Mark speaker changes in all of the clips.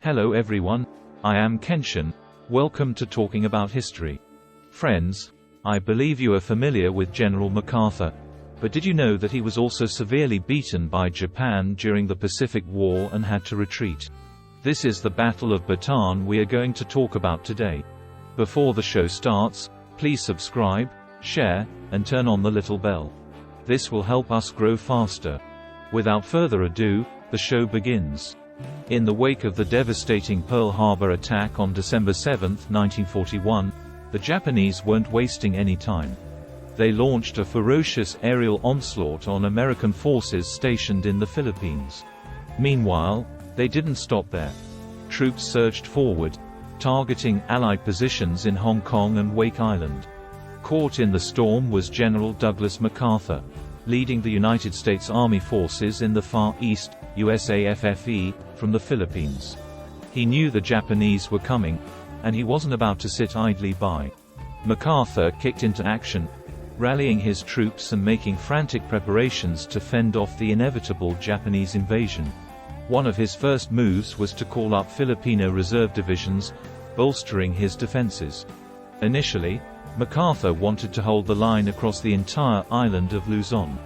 Speaker 1: Hello everyone, I am Kenshin. Welcome to Talking About History. Friends, I believe you are familiar with General MacArthur, but did you know that he was also severely beaten by Japan during the Pacific War and had to retreat? This is the Battle of Bataan we are going to talk about today. Before the show starts, please subscribe, share, and turn on the little bell. This will help us grow faster. Without further ado, the show begins. In the wake of the devastating Pearl Harbor attack on December 7, 1941, the Japanese weren't wasting any time. They launched a ferocious aerial onslaught on American forces stationed in the Philippines. Meanwhile, they didn't stop there. Troops surged forward, targeting Allied positions in Hong Kong and Wake Island. Caught in the storm was General Douglas MacArthur, leading the United States Army forces in the Far East, USAFFE, from the Philippines. He knew the Japanese were coming, and he wasn't about to sit idly by. MacArthur kicked into action, rallying his troops and making frantic preparations to fend off the inevitable Japanese invasion. One of his first moves was to call up Filipino reserve divisions, bolstering his defenses. Initially, MacArthur wanted to hold the line across the entire island of Luzon.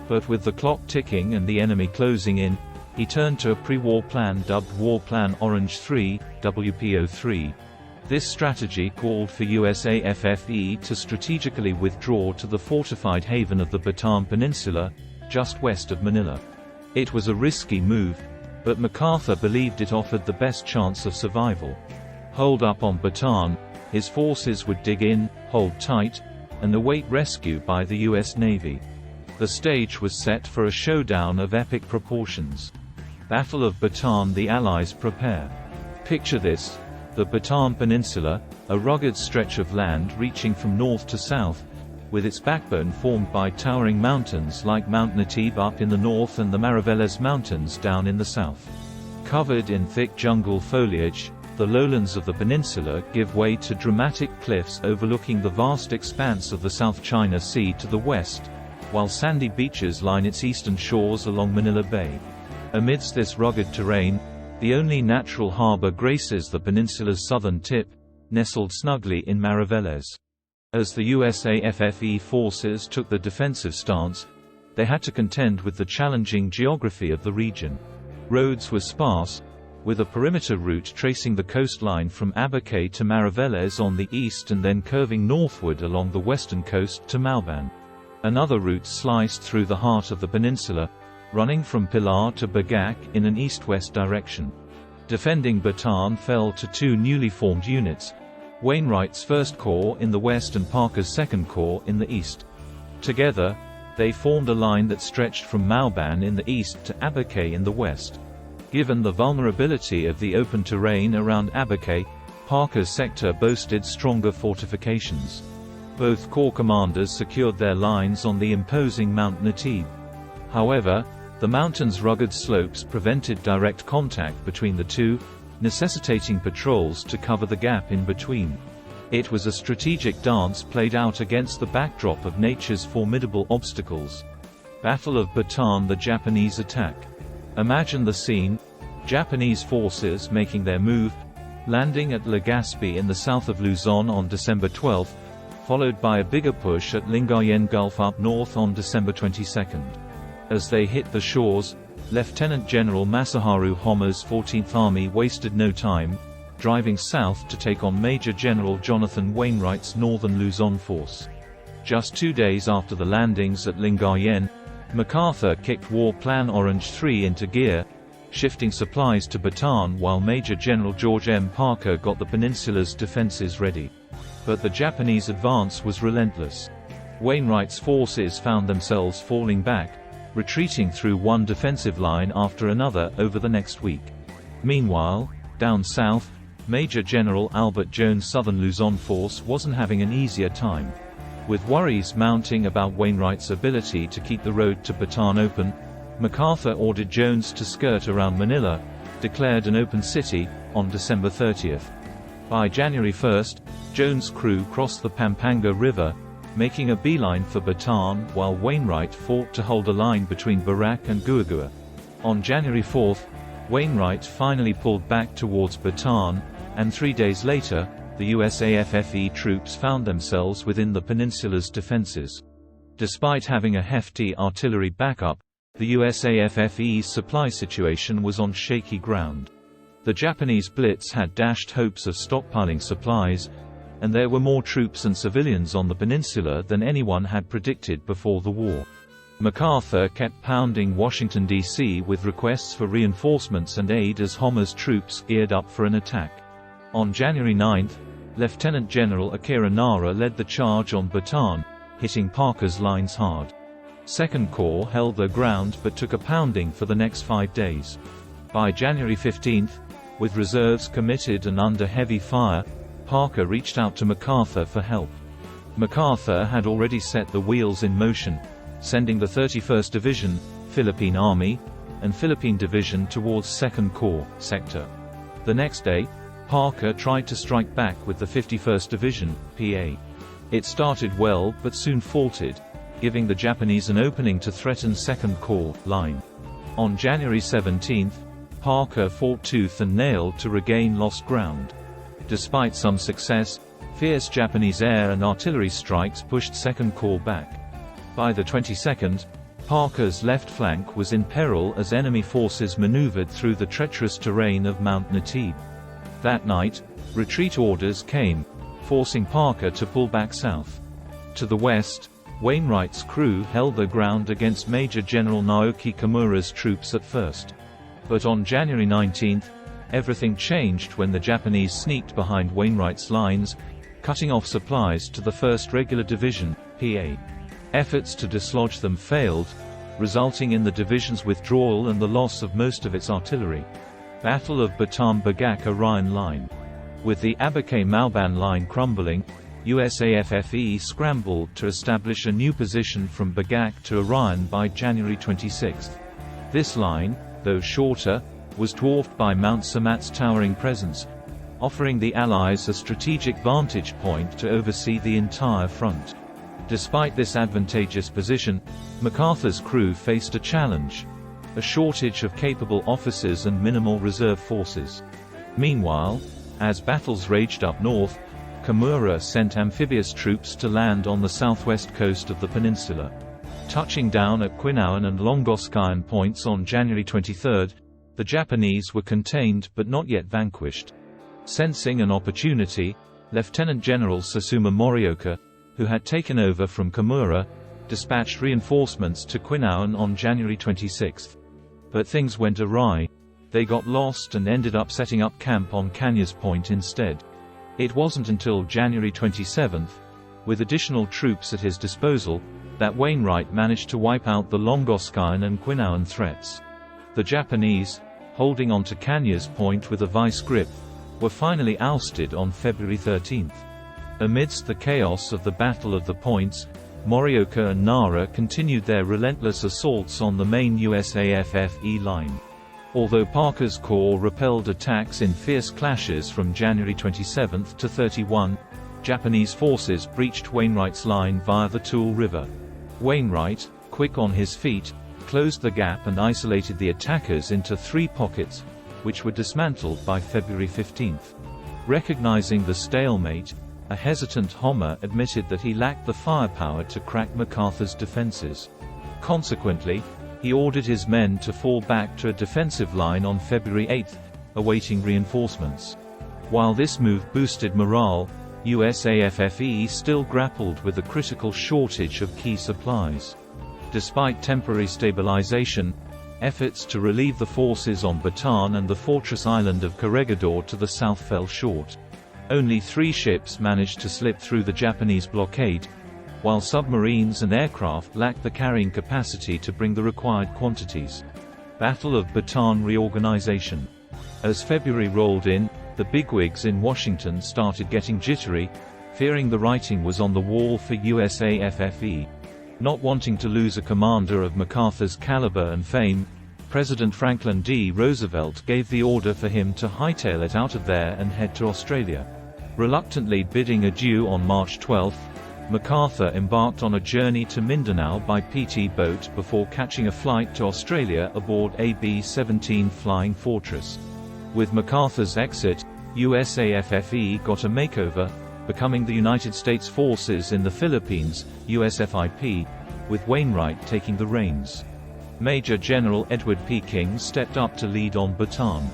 Speaker 1: But with the clock ticking and the enemy closing in, he turned to a pre-war plan dubbed War Plan Orange 3, WPO3. This strategy called for USAFFE to strategically withdraw to the fortified haven of the Bataan Peninsula, just west of Manila. It was a risky move, but MacArthur believed it offered the best chance of survival. Holed up on Bataan, his forces would dig in, hold tight, and await rescue by the US Navy. The stage was set for a showdown of epic proportions. Battle of Bataan. The Allies prepare. Picture this: the Bataan Peninsula, a rugged stretch of land reaching from north to south, with its backbone formed by towering mountains like Mount Natib up in the north and the Mariveles Mountains down in the south. Covered in thick jungle foliage, the lowlands of the peninsula give way to dramatic cliffs overlooking the vast expanse of the South China Sea to the west, while sandy beaches line its eastern shores along Manila Bay. Amidst this rugged terrain, the only natural harbor graces the peninsula's southern tip, nestled snugly in Mariveles. As the USAFFE forces took the defensive stance, they had to contend with the challenging geography of the region. Roads were sparse, with a perimeter route tracing the coastline from Abacay to Mariveles on the east and then curving northward along the western coast to Malban. Another route sliced through the heart of the peninsula, running from Pilar to Bagak in an east-west direction. Defending Bataan fell to two newly formed units, Wainwright's 1st Corps in the west and Parker's 2nd Corps in the east. Together, they formed a line that stretched from Malban in the east to Abacay in the west. Given the vulnerability of the open terrain around Abacay, Parker's sector boasted stronger fortifications. Both corps commanders secured their lines on the imposing Mount Natib. However, the mountain's rugged slopes prevented direct contact between the two, necessitating patrols to cover the gap in between. It was a strategic dance played out against the backdrop of nature's formidable obstacles. Battle of Bataan. The Japanese attack. Imagine the scene: Japanese forces making their move, landing at Legazpi in the south of Luzon on December 12, followed by a bigger push at Lingayen Gulf up north on December 22. As they hit the shores, Lieutenant General Masaharu Homa's 14th Army wasted no time, driving south to take on Major General Jonathan Wainwright's northern Luzon force. Just 2 days after the landings at Lingayen, MacArthur kicked War Plan Orange 3 into gear, shifting supplies to Bataan while Major General George M. Parker got the peninsula's defenses ready. But the Japanese advance was relentless. Wainwright's forces found themselves falling back, retreating through one defensive line after another over the next week. Meanwhile, down south, Major General Albert Jones' southern Luzon force wasn't having an easier time. With worries mounting about Wainwright's ability to keep the road to Bataan open, MacArthur ordered Jones to skirt around Manila, declared an open city, on December 30. By January 1, Jones' crew crossed the Pampanga River, making a beeline for Bataan while Wainwright fought to hold a line between Barak and Guagua. On January 4, Wainwright finally pulled back towards Bataan, and 3 days later, the USAFFE troops found themselves within the peninsula's defenses. Despite having a hefty artillery backup, the USAFFE's supply situation was on shaky ground. The Japanese blitz had dashed hopes of stockpiling supplies, and there were more troops and civilians on the peninsula than anyone had predicted before the war. MacArthur kept pounding Washington, D.C. with requests for reinforcements and aid as Homer's troops geared up for an attack. On January 9, Lieutenant General Akira Nara led the charge on Bataan, hitting Parker's lines hard. Second Corps held their ground but took a pounding for the next 5 days. By January 15, with reserves committed and under heavy fire, Parker reached out to MacArthur for help. MacArthur had already set the wheels in motion, sending the 31st Division, Philippine Army, and Philippine Division towards Second Corps sector. The next day, Parker tried to strike back with the 51st Division, PA. It started well but soon faltered, giving the Japanese an opening to threaten Second Corps line. On January 17, Parker fought tooth and nail to regain lost ground. Despite some success, fierce Japanese air and artillery strikes pushed Second Corps back. By the 22nd, Parker's left flank was in peril as enemy forces maneuvered through the treacherous terrain of Mount Natib. That night, retreat orders came, forcing Parker to pull back south. To the west, Wainwright's crew held their ground against Major General Naoki Kimura's troops at first. But on January 19, everything changed when the Japanese sneaked behind Wainwright's lines, cutting off supplies to the 1st Regular Division, PA. Efforts to dislodge them failed, resulting in the division's withdrawal and the loss of most of its artillery. Battle of Bataan-Bagak-Orion Line. With the Abake-Malban line crumbling, USAFFE scrambled to establish a new position from Bagak to Orion by January 26. This line, though shorter, was dwarfed by Mount Samat's towering presence, offering the Allies a strategic vantage point to oversee the entire front. Despite this advantageous position, MacArthur's crew faced a challenge: a shortage of capable officers and minimal reserve forces. Meanwhile, as battles raged up north, Kimura sent amphibious troops to land on the southwest coast of the peninsula. Touching down at Quinaon and Longoskayan points on January 23, the Japanese were contained but not yet vanquished. Sensing an opportunity, Lieutenant General Susumu Morioka, who had taken over from Kimura, dispatched reinforcements to Quinaon on January 26. But things went awry. They got lost and ended up setting up camp on Canyas Point instead. It wasn't until January 27, with additional troops at his disposal, that Wainwright managed to wipe out the Longoskayan and Quinaon threats. The Japanese, holding on to Canyas Point with a vice grip, were finally ousted on February 13. Amidst the chaos of the Battle of the Points, Morioka and Nara continued their relentless assaults on the main USAFFE line. Although Parker's corps repelled attacks in fierce clashes from January 27 to 31, Japanese forces breached Wainwright's line via the Toul River. Wainwright, quick on his feet, closed the gap and isolated the attackers into 3 pockets, which were dismantled by February 15. Recognizing the stalemate, a hesitant Homer admitted that he lacked the firepower to crack MacArthur's defenses. Consequently, he ordered his men to fall back to a defensive line on February 8, awaiting reinforcements. While this move boosted morale, USAFFE still grappled with a critical shortage of key supplies. Despite temporary stabilization, efforts to relieve the forces on Bataan and the fortress island of Corregidor to the south fell short. Only 3 ships managed to slip through the Japanese blockade, while submarines and aircraft lacked the carrying capacity to bring the required quantities. Battle of Bataan reorganization. As February rolled in, the bigwigs in Washington started getting jittery, fearing the writing was on the wall for USAFFE. Not wanting to lose a commander of MacArthur's caliber and fame, President Franklin D. Roosevelt gave the order for him to hightail it out of there and head to Australia. Reluctantly bidding adieu on March 12, MacArthur embarked on a journey to Mindanao by PT boat before catching a flight to Australia aboard AB-17 Flying Fortress. With MacArthur's exit, USAFFE got a makeover, becoming the United States Forces in the Philippines, USFIP, with Wainwright taking the reins. Major General Edward P. King stepped up to lead on Bataan.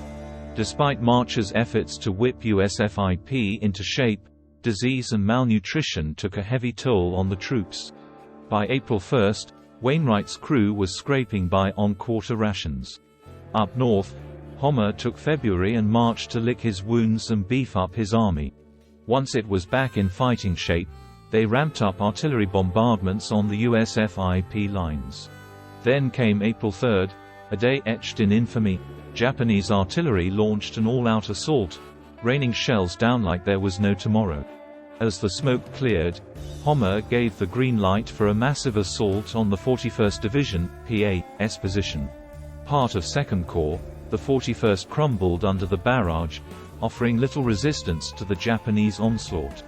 Speaker 1: Despite March's efforts to whip USFIP into shape, disease and malnutrition took a heavy toll on the troops. By April 1, Wainwright's crew was scraping by on quarter rations. Up north, Homer took February and March to lick his wounds and beef up his army. Once it was back in fighting shape, they ramped up artillery bombardments on the USFIP lines. Then came April 3, a day etched in infamy. Japanese artillery launched an all-out assault, raining shells down like there was no tomorrow. As the smoke cleared, Homer gave the green light for a massive assault on the 41st Division, PA's position. Part of 2nd Corps, the 41st crumbled under the barrage, offering little resistance to the Japanese onslaught.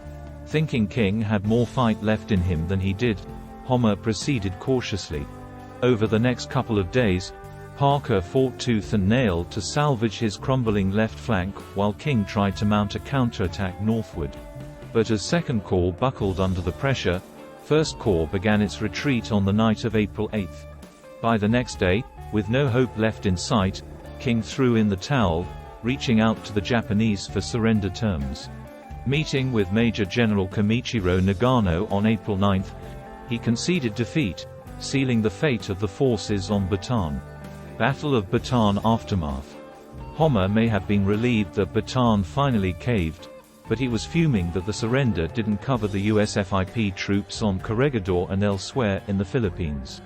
Speaker 1: Thinking King had more fight left in him than he did, Homer proceeded cautiously. Over the next couple of days, Parker fought tooth and nail to salvage his crumbling left flank, while King tried to mount a counterattack northward. But as 2nd Corps buckled under the pressure, 1st Corps began its retreat on the night of April 8. By the next day, with no hope left in sight, King threw in the towel, reaching out to the Japanese for surrender terms. Meeting with Major General Kamichiro Nagano on April 9, he conceded defeat, sealing the fate of the forces on Bataan. Battle of Bataan aftermath. Homer may have been relieved that Bataan finally caved, but he was fuming that the surrender didn't cover the USFIP troops on Corregidor and elsewhere in the Philippines.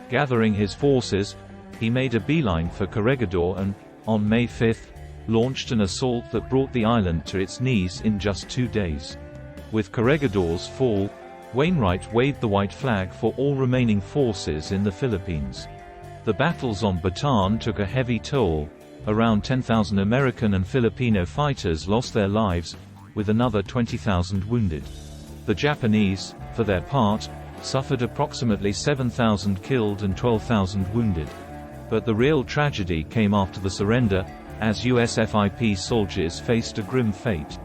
Speaker 1: Gathering his forces, he made a beeline for Corregidor and, on May 5, launched an assault that brought the island to its knees in just 2 days. With Corregidor's fall, Wainwright waved the white flag for all remaining forces in the Philippines. The battles on Bataan took a heavy toll. Around 10,000 American and Filipino fighters lost their lives, with another 20,000 wounded. The Japanese, for their part, suffered approximately 7,000 killed and 12,000 wounded. But the real tragedy came after the surrender, as USFIP soldiers faced a grim fate.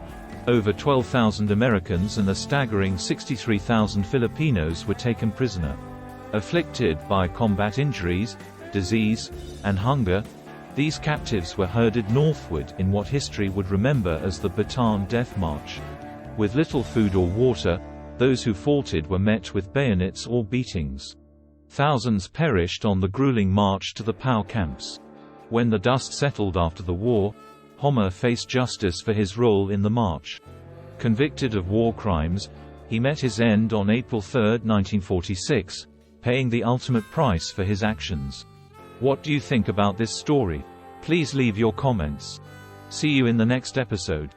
Speaker 1: Over 12,000 Americans and a staggering 63,000 Filipinos were taken prisoner. Afflicted by combat injuries, disease, and hunger, these captives were herded northward in what history would remember as the Bataan Death March. With little food or water, those who faltered were met with bayonets or beatings. Thousands perished on the grueling march to the POW camps. When the dust settled after the war, Homer faced justice for his role in the march. Convicted of war crimes, he met his end on April 3, 1946, paying the ultimate price for his actions. What do you think about this story? Please leave your comments. See you in the next episode.